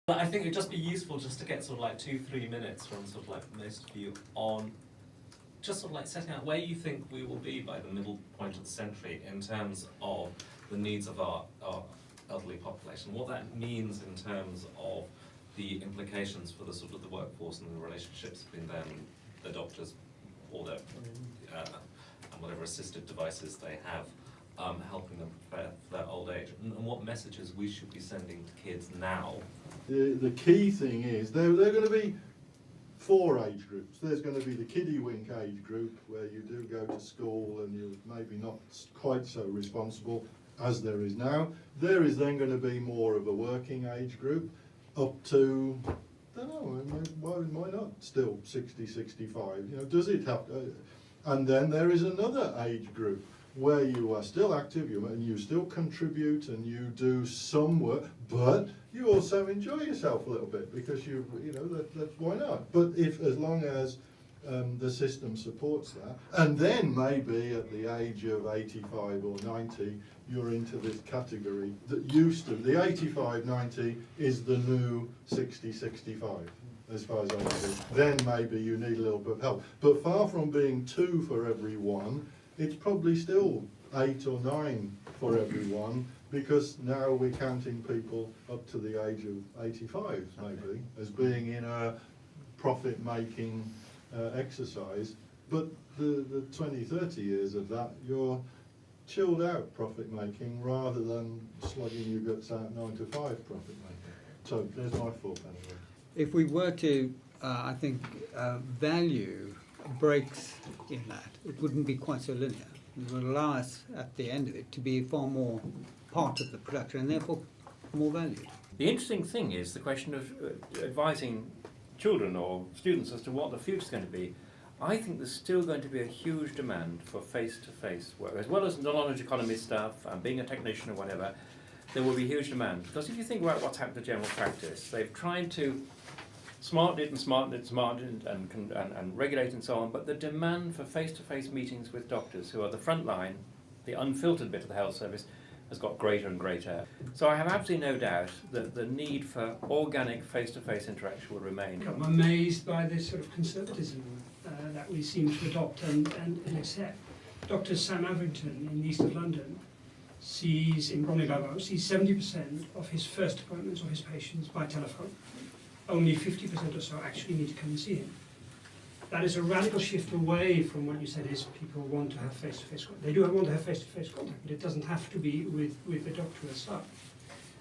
But I think it'd just be useful just to get sort of like 2-3 minutes from sort of like most of you on just sort of like setting out where you think we will be by the middle point of the century in terms of the needs of our elderly population, what that means in terms of the implications for the sort of the workforce and the relationships between them, the doctors, or their and whatever assistive devices they have, helping them prepare for their old age, and what messages we should be sending to kids now. The key thing is there are going to be 4 age groups. There's going to be the kiddie wink age group where you do go to school and you're maybe not quite so responsible as there is now. There is then going to be more of a working age group up to, I don't know, why not still 60, 65? You know, does it have to, and then there is another age group where you are still active, and you still contribute and you do some work, but you also enjoy yourself a little bit because you know that's why not? But if as long as the system supports that, and then maybe at the age of 85 or 90, you're into this category that used to, the 85, 90 is the new 60, 65. As far as I know, then maybe you need a little bit of help. But far from being 2 for every one, it's probably still 8 or 9 for everyone, because now we're counting people up to the age of 85 maybe as being in a profit-making exercise. But the 20, 30 years of that, you're chilled out profit-making rather than slugging your guts out 9 to 5 profit-making. So there's my thought anyway. If we were to, I think, value breaks in that, it wouldn't be quite so linear. It would allow us, at the end of it, to be far more part of the production and therefore more valued. The interesting thing is the question of advising children or students as to what the future is going to be. I think there's still going to be a huge demand for face-to-face work, as well as the knowledge economy stuff and being a technician or whatever. There will be huge demand, because if you think about what's happened to general practice, they've tried to smarten it and regulate and so on, but the demand for face-to-face meetings with doctors who are the front line, the unfiltered bit of the health service, has got greater and greater. So I have absolutely no doubt that the need for organic face-to-face interaction will remain. I'm amazed by this sort of conservatism that we seem to adopt and accept. Dr. Sam Averington in the east of London sees, in Bromley Barrow, sees 70% of his first appointments of his patients by telephone. Only 50% or so actually need to come and see him. That is a radical shift away from what you said is people want to have face-to-face contact. They do want to have face-to-face contact, but it doesn't have to be with the doctor as such.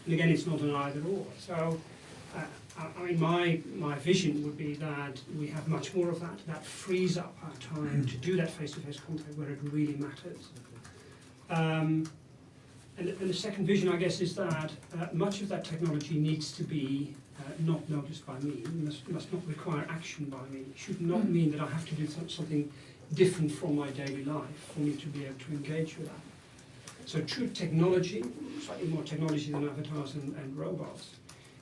And again, it's not an either or. So, I mean, my vision would be that we have much more of that. That frees up our time to do that face-to-face contact where it really matters. And the second vision, I guess, is that much of that technology needs to be not noticed by me, must not require action by me. It should not mean that I have to do something different from my daily life for me to be able to engage with that. So true technology, slightly more technology than avatars and robots,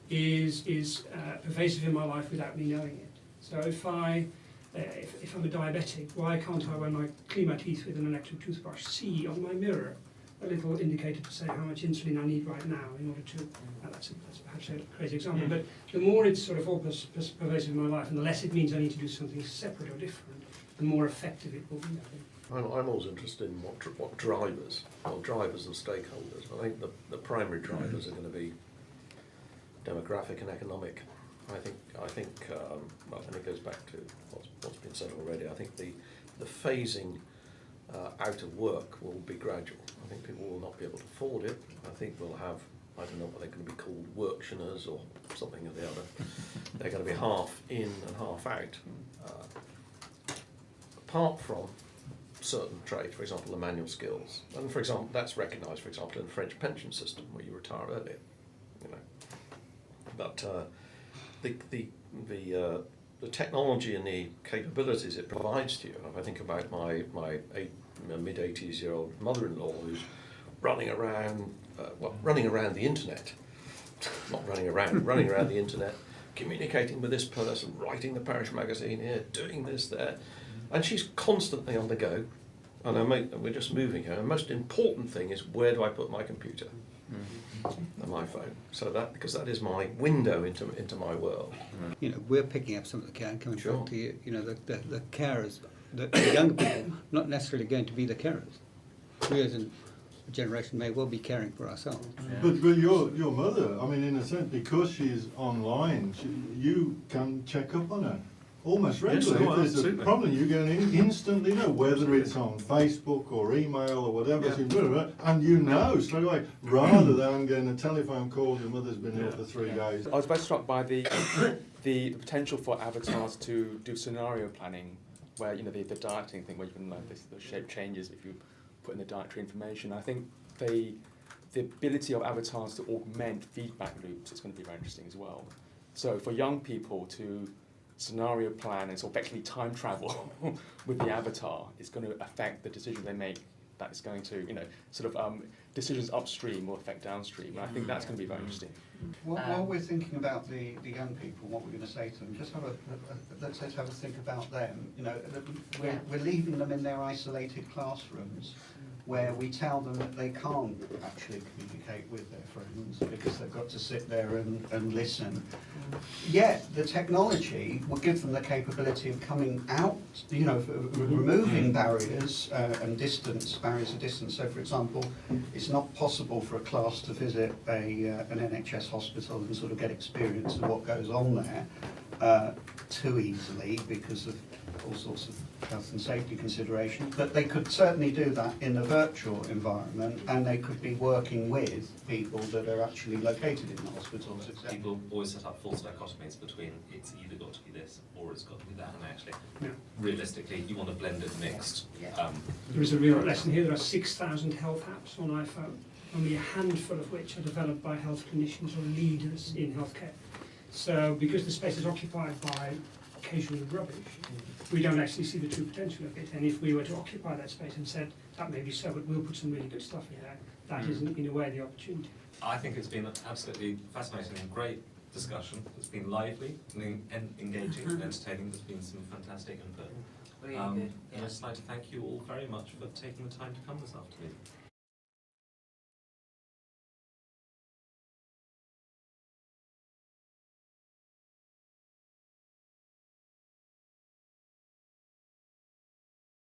is pervasive in my life without me knowing it. So if I'm a diabetic, why can't I, when I clean my teeth with an electric toothbrush, see on my mirror a little indicator to say how much insulin I need right now in order to, that's perhaps a crazy example, but the more it's sort of all pervasive in my life and the less it means I need to do something separate or different, the more effective it will be, I think. I'm always interested in what drivers and stakeholders. I think the primary drivers are going to be demographic and economic. I think and it goes back to what's been said already. I think the phasing out of work will be gradual. I think people will not be able to afford it. I think we'll have, I don't know what they're going to be called, worktioners or something or the other. They're going to be half in and half out. Apart from certain trades, for example, the manual skills, and for example, that's recognised, for example, in the French pension system where you retire early. You know, but the technology and the capabilities it provides to you. If I think about my mid-80s-year-old mother-in-law who's running around the internet, running around the internet, communicating with this person, writing the parish magazine here, doing this there, and she's constantly on the go. And we're just moving her. The most important thing is, where do I put my computer? on my phone. So that, because that is my window into my world. You know, we're picking up some of the care and coming Sure. back to you. You know, the carers, the younger people, not necessarily going to be the carers. We as a generation may well be caring for ourselves. But your mother, I mean, in a sense, because she's online, you can check up on her almost regularly. no, If there's absolutely. a problem, you can instantly know whether it's on Facebook or email or whatever, Yeah. and you know straight away, rather than getting a telephone call, your mother's been ill for 3 days. I was very struck by the potential for avatars to do scenario planning, where you know the dieting thing, where you can like the shape changes if you put in the dietary information. I think the ability of avatars to augment feedback loops is going to be very interesting as well. So for young people to scenario plan and sort of actually time travel with the avatar is going to affect the decision they make. That is going to, you know, sort of decisions upstream will affect downstream. And I think that's going to be very interesting. While we're thinking about the young people, what we're going to say to them, just let's have a think about them. You know, we're leaving them in their isolated classrooms, where we tell them that they can't actually communicate with their friends because they've got to sit there and listen. Yet the technology will give them the capability of coming out, you know, removing barriers and barriers of distance. So, for example, it's not possible for a class to visit an NHS hospital and sort of get experience of what goes on there too easily because of all sorts of health and safety considerations, but they could certainly do that in a virtual environment, and they could be working with people that are actually located in the hospitals, etc. People always set up false dichotomies between it's either got to be this or it's got to be that, and actually, realistically, you want to blend it mixed. There is a real lesson here. There are 6,000 health apps on iPhone, only a handful of which are developed by health clinicians or leaders in healthcare. So because the space is occupied by occasional rubbish, we don't actually see the true potential of it. And if we were to occupy that space and said, that may be so, but we'll put some really good stuff in there, that isn't, in a way, the opportunity. I think it's been an absolutely fascinating and great discussion. It's been lively and engaging and entertaining. There's been some fantastic input. Really good. And I'd just like to thank you all very much for taking the time to come this afternoon.